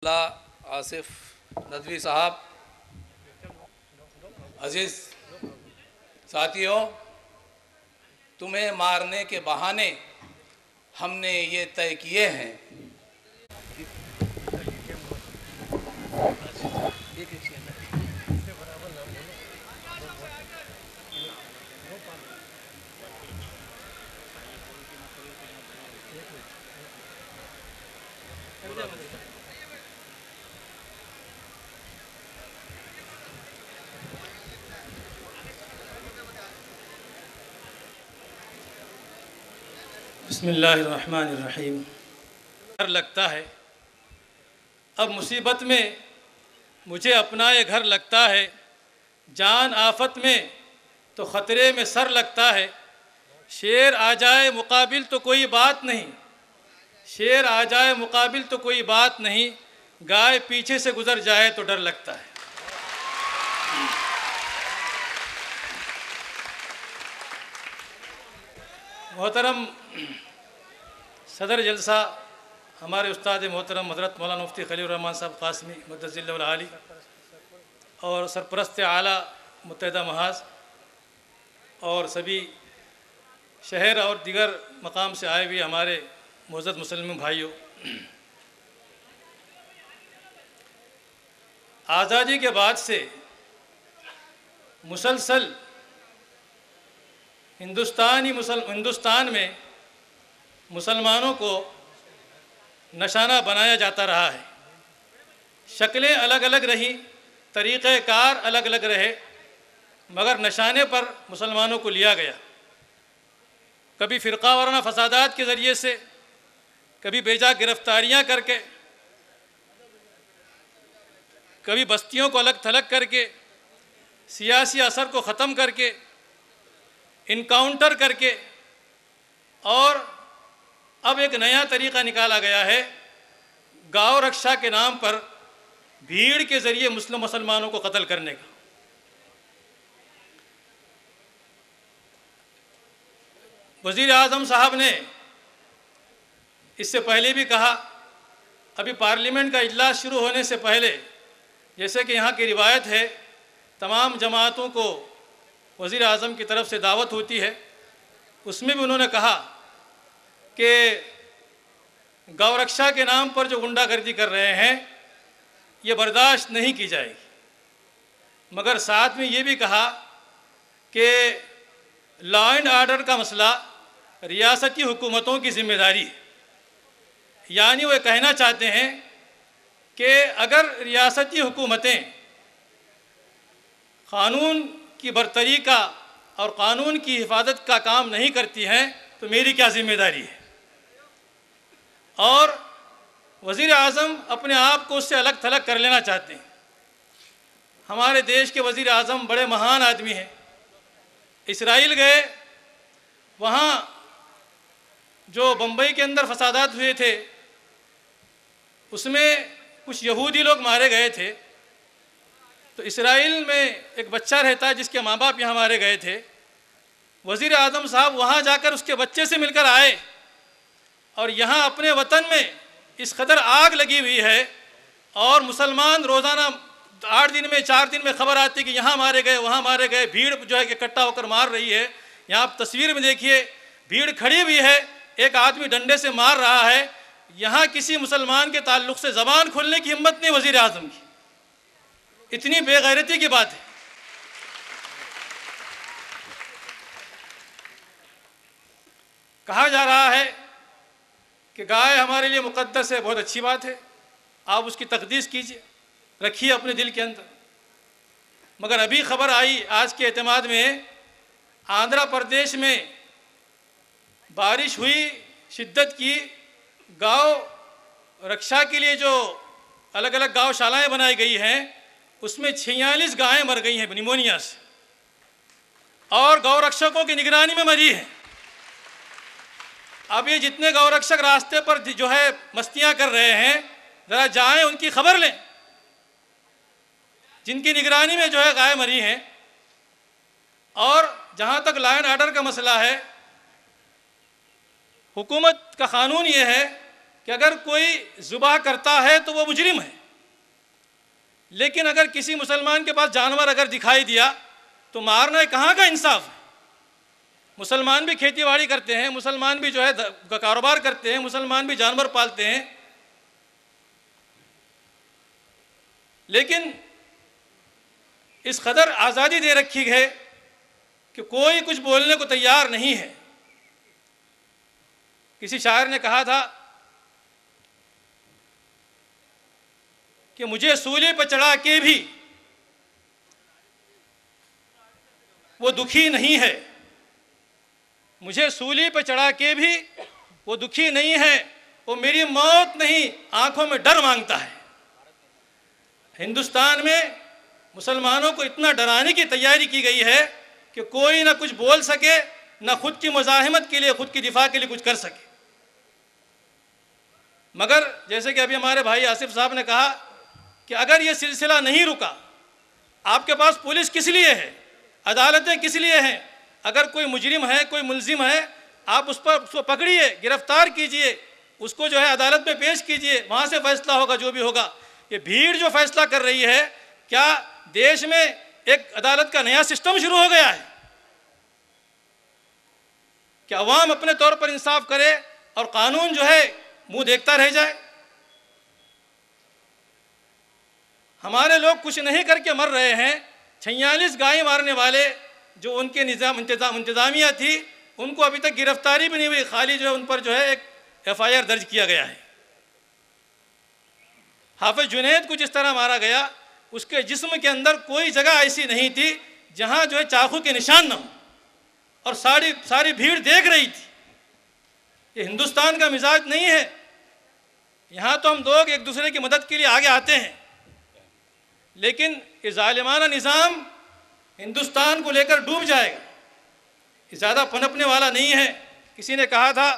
अब्दुल्ला आसिफ नदवी साहब, अजीज़ साथियों, तुम्हें मारने के बहाने हमने ये तय किए हैं बिस्मिल्लाहिर्रहमानिर्रहीम। डर लगता है, अब मुसीबत में मुझे अपना ये घर लगता है, जान आफत में तो ख़तरे में सर लगता है। शेर आ जाए मुकाबिल तो कोई बात नहीं, शेर आ जाए मुकाबिल तो कोई बात नहीं, गाय पीछे से गुज़र जाए तो डर लगता है। मोहतरम सदर जलसा हमारे उस्ताद मोहतरम हज़रत मौलाना मुफ्ती खलील रहमान साहब क़ासमी मुद्दज़िल्लहुल आली और सरपरस्त आला मुत्तहिदा महाज और सभी शहर और दीगर मकाम से आए हुए हमारे मुअज़्ज़ज़ मुस्लिम भाइयों, आज़ादी के बाद से मुसलसल हिंदुस्तान में मुसलमानों को निशाना बनाया जाता रहा है। शक्लें अलग अलग रही, तरीक़ेकार अलग अलग रहे, मगर निशाने पर मुसलमानों को लिया गया। कभी फ़िरक़ा वाराना फ़सादात के ज़रिए से, कभी बेजा गिरफ़्तारियाँ करके, कभी बस्तियों को अलग थलग करके, सियासी असर को ख़त्म करके, इनकाउंटर करके, और अब एक नया तरीक़ा निकाला गया है गाँव रक्षा के नाम पर भीड़ के ज़रिए मुसलमानों को कत्ल करने का। वज़ीर आज़म साहब ने इससे पहले भी कहा, अभी पार्लियामेंट का इजलास शुरू होने से पहले, जैसे कि यहाँ की रिवायत है, तमाम जमातों को वज़ीर आज़म की तरफ से दावत होती है, उसमें भी उन्होंने कहा कि गौ रक्षा के नाम पर जो गुंडागर्दी कर रहे हैं ये बर्दाश्त नहीं की जाएगी। मगर साथ में ये भी कहा कि लॉ एंड आर्डर का मसला रियासती हुकूमतों की ज़िम्मेदारी है। यानी वो कहना चाहते हैं कि अगर रियासती हुकूमतें क़ानून की बरतरी का और क़ानून की हिफाजत का काम नहीं करती हैं तो मेरी क्या ज़िम्मेदारी है। और वज़ीर आज़म अपने आप को उससे अलग थलग कर लेना चाहते हैं। हमारे देश के वज़ीर आज़म बड़े महान आदमी हैं। इसराइल गए, वहाँ जो बम्बई के अंदर फसादात हुए थे उसमें कुछ यहूदी लोग मारे गए थे। तो इसराइल में एक बच्चा रहता है जिसके माँ बाप यहाँ मारे गए थे। वज़ीर आज़म साहब वहाँ जाकर उसके बच्चे से मिलकर आए, और यहाँ अपने वतन में इस कदर आग लगी हुई है और मुसलमान रोज़ाना 8 दिन में 4 दिन में खबर आती है कि यहाँ मारे गए, वहाँ मारे गए, भीड़ जो है इकट्ठा होकर मार रही है। यहाँ आप तस्वीर में देखिए, भीड़ खड़ी हुई है, एक आदमी डंडे से मार रहा है। यहाँ किसी मुसलमान के ताल्लुक़ से ज़बान खोलने की हिम्मत नहीं वज़ीर आज़म की। इतनी बेगैरती की बात है। कहा जा रहा है कि गाय हमारे लिए मुक़द्दस है, बहुत अच्छी बात है, आप उसकी तक़दीस कीजिए, रखिए अपने दिल के अंदर। मगर अभी ख़बर आई आज के एतमाद में, आंध्र प्रदेश में बारिश हुई शिद्दत की, गाँव रक्षा के लिए जो अलग अलग गौशालाएँ बनाई गई हैं उसमें 46 गायें मर गई हैं निमोनिया से, और गौ रक्षकों की निगरानी में मरी हैं। अब ये जितने गौ रक्षक रास्ते पर जो है मस्तियाँ कर रहे हैं, ज़रा जाएं उनकी खबर लें, जिनकी निगरानी में जो है गाय मरी हैं। और जहाँ तक लॉ एंड ऑर्डर का मसला है, हुकूमत का क़ानून ये है कि अगर कोई ज़ुबाह करता है तो वो मुजरिम है। लेकिन अगर किसी मुसलमान के पास जानवर अगर दिखाई दिया तो मारना कहाँ का इंसाफ है? मुसलमान भी खेतीबाड़ी करते हैं, मुसलमान भी जो है कारोबार करते हैं, मुसलमान भी जानवर पालते हैं, लेकिन इस कदर आज़ादी दे रखी है कि कोई कुछ बोलने को तैयार नहीं है। किसी शायर ने कहा था कि मुझे सूली पर चढ़ा के भी वो दुखी नहीं है, मुझे सूली पर चढ़ा के भी वो दुखी नहीं है, वो मेरी मौत नहीं आंखों में डर मांगता है। हिंदुस्तान में मुसलमानों को इतना डराने की तैयारी की गई है कि कोई ना कुछ बोल सके, ना खुद की मुजाहिमत के लिए, खुद की दिफा के लिए कुछ कर सके। मगर जैसे कि अभी हमारे भाई आसिफ साहब ने कहा कि अगर ये सिलसिला नहीं रुका, आपके पास पुलिस किस लिए है, अदालतें किस लिए हैं? अगर कोई मुजरिम है, कोई मुलजिम है, आप उसको पकड़िए, गिरफ्तार कीजिए, उसको जो है अदालत में पेश कीजिए, वहाँ से फैसला होगा जो भी होगा। ये भीड़ जो फैसला कर रही है, क्या देश में एक अदालत का नया सिस्टम शुरू हो गया है? क्या अवाम अपने तौर पर इंसाफ करे और कानून जो है मुंह देखता रह जाए? हमारे लोग कुछ नहीं करके मर रहे हैं। 46 गाय मारने वाले जो उनके इंतजामिया थी, उनको अभी तक गिरफ्तारी भी नहीं हुई, खाली जो है उन पर जो है एक FIR दर्ज किया गया है। हाफिज जुनैद को जिस तरह मारा गया, उसके जिस्म के अंदर कोई जगह ऐसी नहीं थी जहां जो है चाकू के निशान न हो, और सारी भीड़ देख रही थी। ये हिंदुस्तान का मिजाज नहीं है। यहाँ तो हम लोग एक दूसरे की मदद के लिए आगे आते हैं, लेकिन ये जालिमाना निज़ाम हिंदुस्तान को लेकर डूब जाएगा। ये ज़्यादा पनपने वाला नहीं है। किसी ने कहा था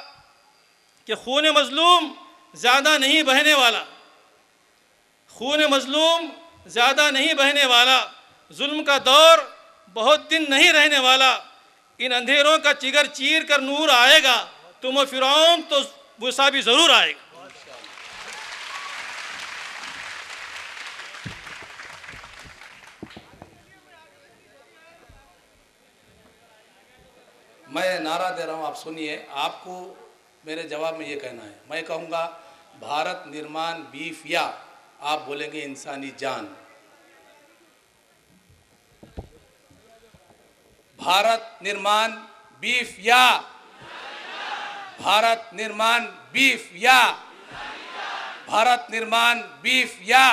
कि खून मज़लूम ज़्यादा नहीं बहने वाला, खून मज़लूम ज़्यादा नहीं बहने वाला, जुल्म का दौर बहुत दिन नहीं रहने वाला, इन अंधेरों का जिगर चीर कर नूर आएगा, तुम फिरौन तो मूसा भी ज़रूर आएगा। मैं नारा दे रहा हूँ, आप सुनिए। आपको मेरे जवाब में ये कहना है, मैं कहूँगा भारत निर्माण बीफ, या आप बोलेंगे इंसानी जान। भारत निर्माण बीफ या, भारत निर्माण बीफ या, भारत निर्माण बीफ या।